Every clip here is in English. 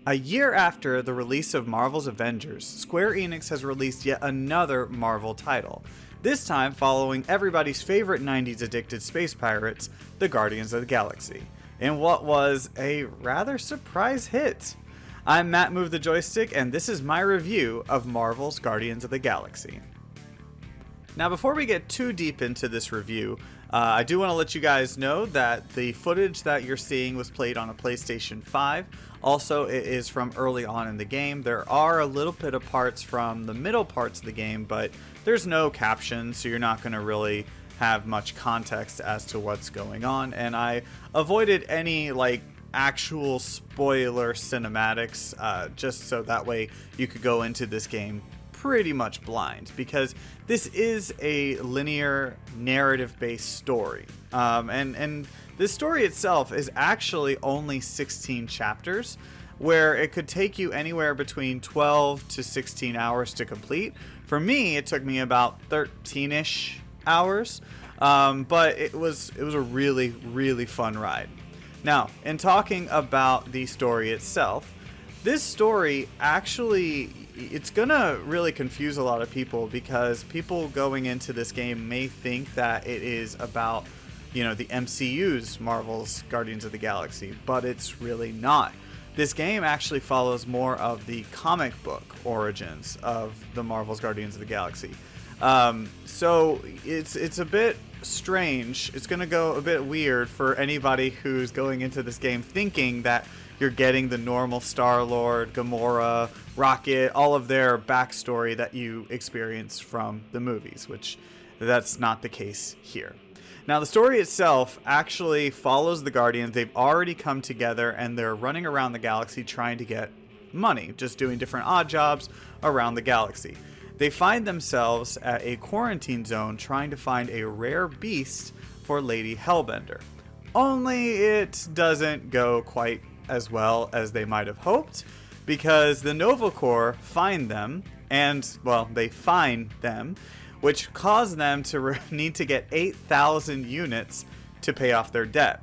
A year after the release of Marvel's Avengers, Square Enix has released yet another Marvel title, this time following everybody's favorite 90s addicted space pirates, the Guardians of the Galaxy, in what was a rather surprise hit. I'm Matt Move the Joystick, and this is my review of Marvel's Guardians of the Galaxy. Now, before we get too deep into this review, I do want to let you guys know that the footage that you're seeing was played on a PlayStation 5. Also, it is from early on in the game. There are a little bit of parts from the middle parts of the game, but there's no captions, so you're not going to really have much context as to what's going on. And I avoided any actual spoiler cinematics, just so that way you could go into this game pretty much blind, because this is a linear narrative-based story, and this story itself is actually only 16 chapters, where it could take you anywhere between 12 to 16 hours to complete. For me, it took me about 13-ish hours, but it was a really fun ride. Now, in talking about the story itself, this story actually, it's gonna really confuse a lot of people, because people going into this game may think that it is about, the MCU's Marvel's Guardians of the Galaxy, but it's really not. This game actually follows more of the comic book origins of the Marvel's Guardians of the Galaxy. So it's a bit strange. It's gonna go a bit weird for anybody who's going into this game thinking that you're getting the normal Star-Lord, Gamora, Rocket, all of their backstory that you experience from the movies, which that's not the case here. Now, the story itself actually follows the Guardians. They've already come together, and they're running around the galaxy trying to get money, just doing different odd jobs around the galaxy. They find themselves at a quarantine zone trying to find a rare beast for Lady Hellbender. Only it doesn't go quite as well as they might have hoped, because the Nova Corps find them, and, well, they fine them, which caused them to need to get 8,000 units to pay off their debt.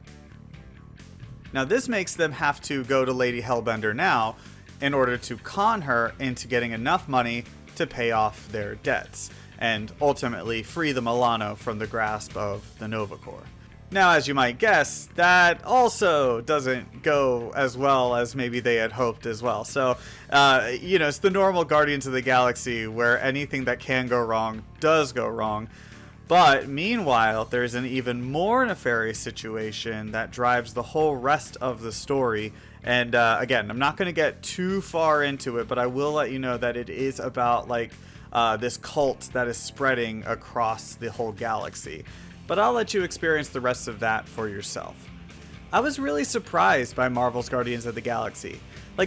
Now, this makes them have to go to Lady Hellbender now in order to con her into getting enough money to pay off their debts, and ultimately free the Milano from the grasp of the Nova Corps. Now, as you might guess, that also doesn't go as well as maybe they had hoped as well. So, it's the normal Guardians of the Galaxy, where anything that can go wrong does go wrong. But meanwhile, there's an even more nefarious situation that drives the whole rest of the story. And again, I'm not going to get too far into it, but I will let you know that it is about this cult that is spreading across the whole galaxy. But I'll let you experience the rest of that for yourself. I was really surprised by Marvel's Guardians of the Galaxy.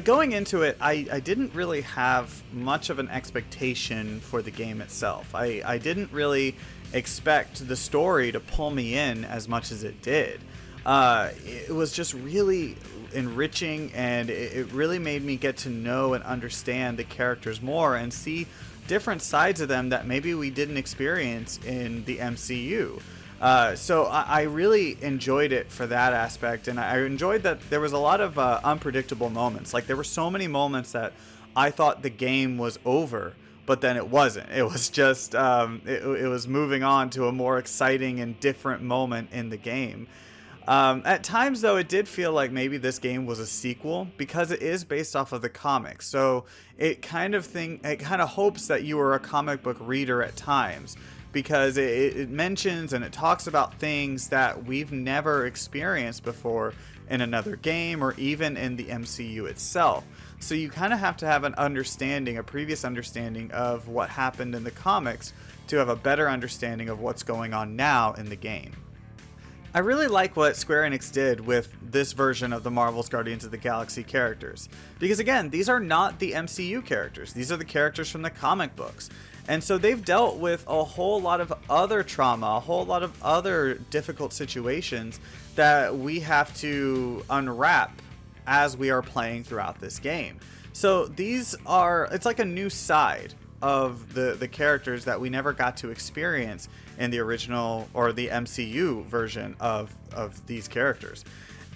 Going into it, I didn't really have much of an expectation for the game itself. I didn't really expect the story to pull me in as much as it did. It was just really enriching, and it really made me get to know and understand the characters more and see different sides of them that maybe we didn't experience in the MCU. So I really enjoyed it for that aspect, and I enjoyed that there was a lot of unpredictable moments. There were so many moments that I thought the game was over, but then it wasn't. It was just, it was moving on to a more exciting and different moment in the game. At times, though, it did feel like maybe this game was a sequel, because it is based off of the comics. So it kind of hopes that you were a comic book reader at times, because it mentions and it talks about things that we've never experienced before in another game or even in the MCU itself. So you kind of have to have a previous understanding of what happened in the comics to have a better understanding of what's going on now in the game. I really like what Square Enix did with this version of the Marvel's Guardians of the Galaxy characters, because again, these are not the MCU characters. These are the characters from the comic books. And so they've dealt with a whole lot of other trauma, a whole lot of other difficult situations that we have to unwrap as we are playing throughout this game. So it's like a new side of the characters that we never got to experience in the original or the MCU version of these characters.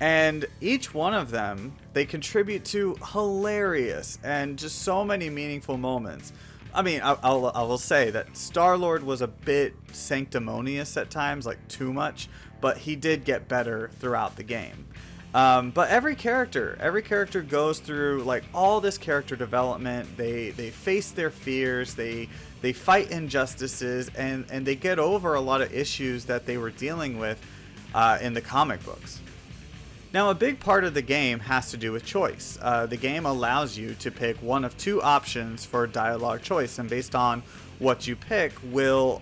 And each one of them, they contribute to hilarious and just so many meaningful moments. I mean, I will say that Star-Lord was a bit sanctimonious at times, like too much, but he did get better throughout the game. But every character goes through like all this character development. They face their fears, they fight injustices, and they get over a lot of issues that they were dealing with in the comic books. Now, a big part of the game has to do with choice. The game allows you to pick one of two options for dialogue choice, and based on what you pick will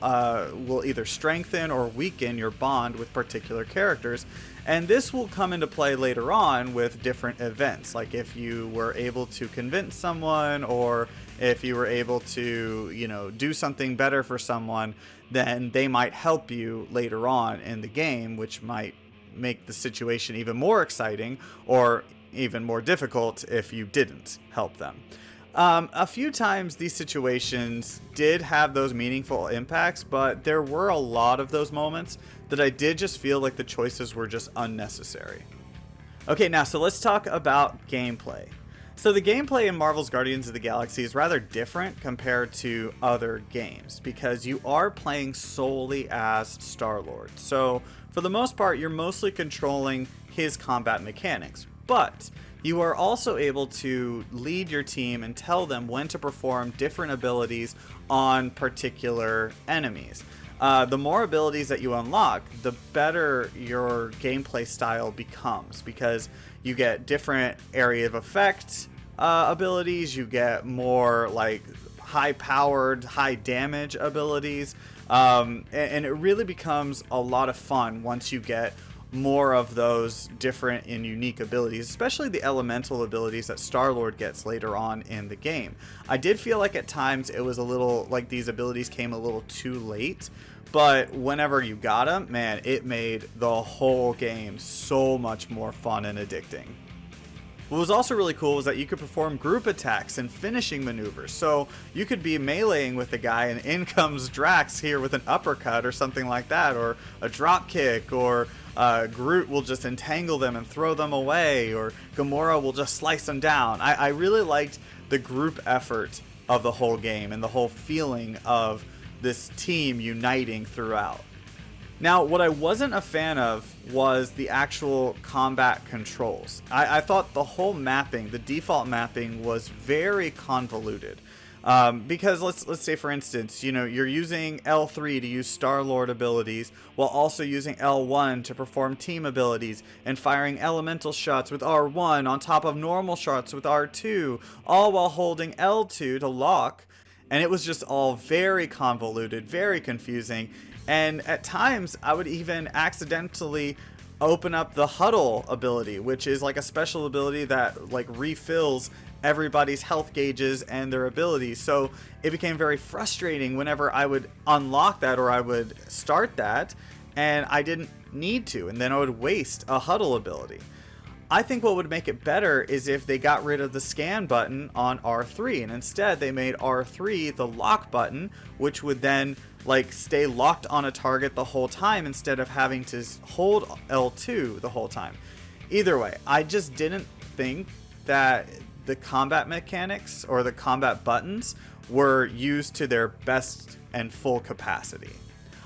either strengthen or weaken your bond with particular characters. And this will come into play later on with different events, like if you were able to convince someone, or if you were able to, do something better for someone, then they might help you later on in the game, which might make the situation even more exciting or even more difficult if you didn't help them. A few times these situations did have those meaningful impacts, but there were a lot of those moments that I did just feel like the choices were just unnecessary. Okay, now so let's talk about gameplay. So the gameplay in Marvel's Guardians of the Galaxy is rather different compared to other games because you are playing solely as Star-Lord. So for the most part, you're mostly controlling his combat mechanics, but you are also able to lead your team and tell them when to perform different abilities on particular enemies. The more abilities that you unlock, the better your gameplay style becomes, because you get different area of effect abilities, you get more like high powered, high damage abilities, and it really becomes a lot of fun once you get more of those different and unique abilities, especially the elemental abilities that Star-Lord gets later on in the game. I did feel like at times it was a little like these abilities came a little too late, but whenever you got them, man, it made the whole game so much more fun and addicting. What was also really cool was that you could perform group attacks and finishing maneuvers. So you could be meleeing with a guy and in comes Drax here with an uppercut or something like that, or a drop kick, or Groot will just entangle them and throw them away, or Gamora will just slice them down. I really liked the group effort of the whole game and the whole feeling of this team uniting throughout. Now, what I wasn't a fan of was the actual combat controls. I thought the whole mapping, the default mapping, was very convoluted. Because let's say, for instance, you're using L3 to use Star-Lord abilities while also using L1 to perform team abilities, and firing elemental shots with R1 on top of normal shots with R2, all while holding L2 to lock. And it was just all very convoluted, very confusing. And at times, I would even accidentally open up the huddle ability, which is like a special ability that like refills everybody's health gauges and their abilities. So it became very frustrating whenever I would unlock that or I would start that and I didn't need to, and then I would waste a huddle ability. I think what would make it better is if they got rid of the scan button on R3 and instead they made R3 the lock button, which would then like stay locked on a target the whole time instead of having to hold L2 the whole time. Either way, I just didn't think that the combat mechanics or the combat buttons were used to their best and full capacity.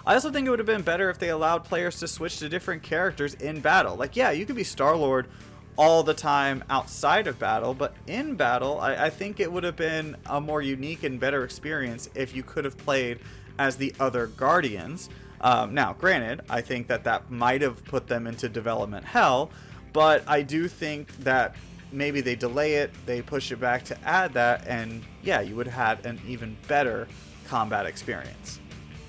I also think it would have been better if they allowed players to switch to different characters in battle. Like, yeah, you could be Star-Lord all the time outside of battle, but in battle, I think it would have been a more unique and better experience if you could have played as the other Guardians. Now, granted, I think that might have put them into development hell, but I do think that maybe they delay it, they push it back to add that, and yeah, you would have had an even better combat experience.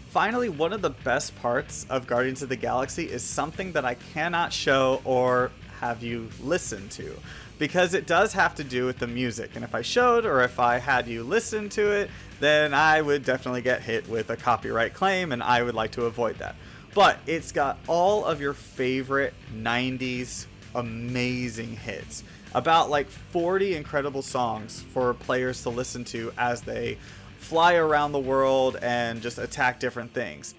Finally, one of the best parts of Guardians of the Galaxy is something that I cannot show or have you listen to, because it does have to do with the music, and if I showed or if I had you listen to it, then I would definitely get hit with a copyright claim, and I would like to avoid that. But it's got all of your favorite 90s amazing hits. About like 40 incredible songs for players to listen to as they fly around the world and just attack different things.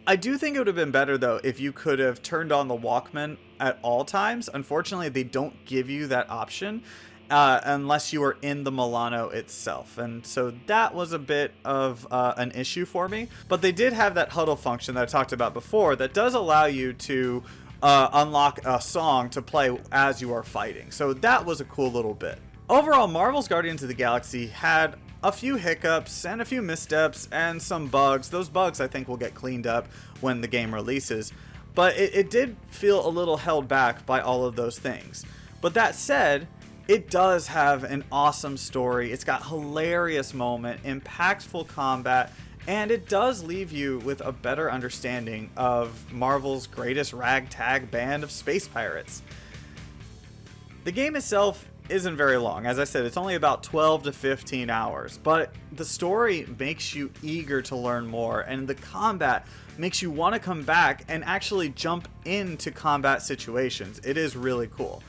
I do think it would have been better though if you could have turned on the Walkman at all times. Unfortunately, they don't give you that option unless you are in the Milano itself, and so that was a bit of an issue for me. But they did have that huddle function that I talked about before that does allow you to unlock a song to play as you are fighting, so that was a cool little bit. Overall, Marvel's Guardians of the Galaxy had a few hiccups and a few missteps and some bugs. Those bugs I think will get cleaned up when the game releases, but it did feel a little held back by all of those things. But that said, it does have an awesome story. It's got hilarious moment, impactful combat, and it does leave you with a better understanding of Marvel's greatest ragtag band of space pirates. The game itself isn't very long. As I said, it's only about 12 to 15 hours, but the story makes you eager to learn more, and the combat makes you want to come back and actually jump into combat situations. It is really cool.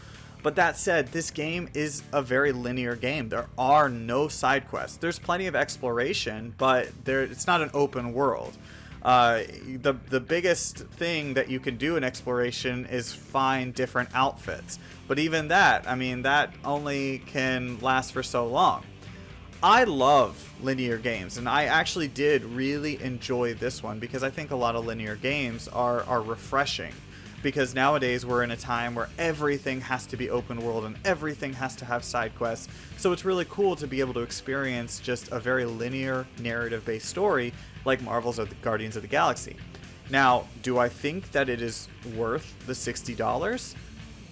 But that said, this game is a very linear game. There are no side quests. There's plenty of exploration, but it's not an open world. The biggest thing that you can do in exploration is find different outfits. But even that, I mean, that only can last for so long. I love linear games, and I actually did really enjoy this one because I think a lot of linear games are refreshing. Because nowadays we're in a time where everything has to be open world and everything has to have side quests. So it's really cool to be able to experience just a very linear narrative-based story like Marvel's Guardians of the Galaxy. Now, do I think that it is worth the $60?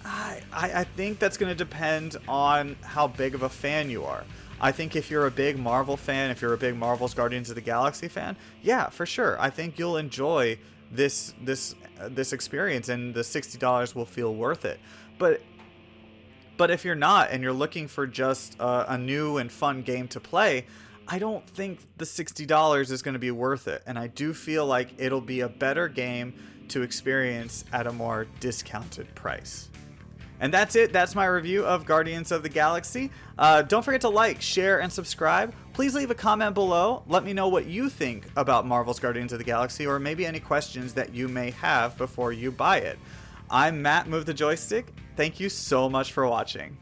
I think that's going to depend on how big of a fan you are. I think if you're a big Marvel fan, if you're a big Marvel's Guardians of the Galaxy fan, yeah, for sure. I think you'll enjoy this experience, and the $60 will feel worth it. But if you're not, and you're looking for just a new and fun game to play, I don't think the $60 is going to be worth it. And I do feel like it'll be a better game to experience at a more discounted price. And that's it. That's my review of Guardians of the Galaxy. Don't forget to like, share, and subscribe. Please leave a comment below. Let me know what you think about Marvel's Guardians of the Galaxy, or maybe any questions that you may have before you buy it. I'm Matt, Move the Joystick. Thank you so much for watching.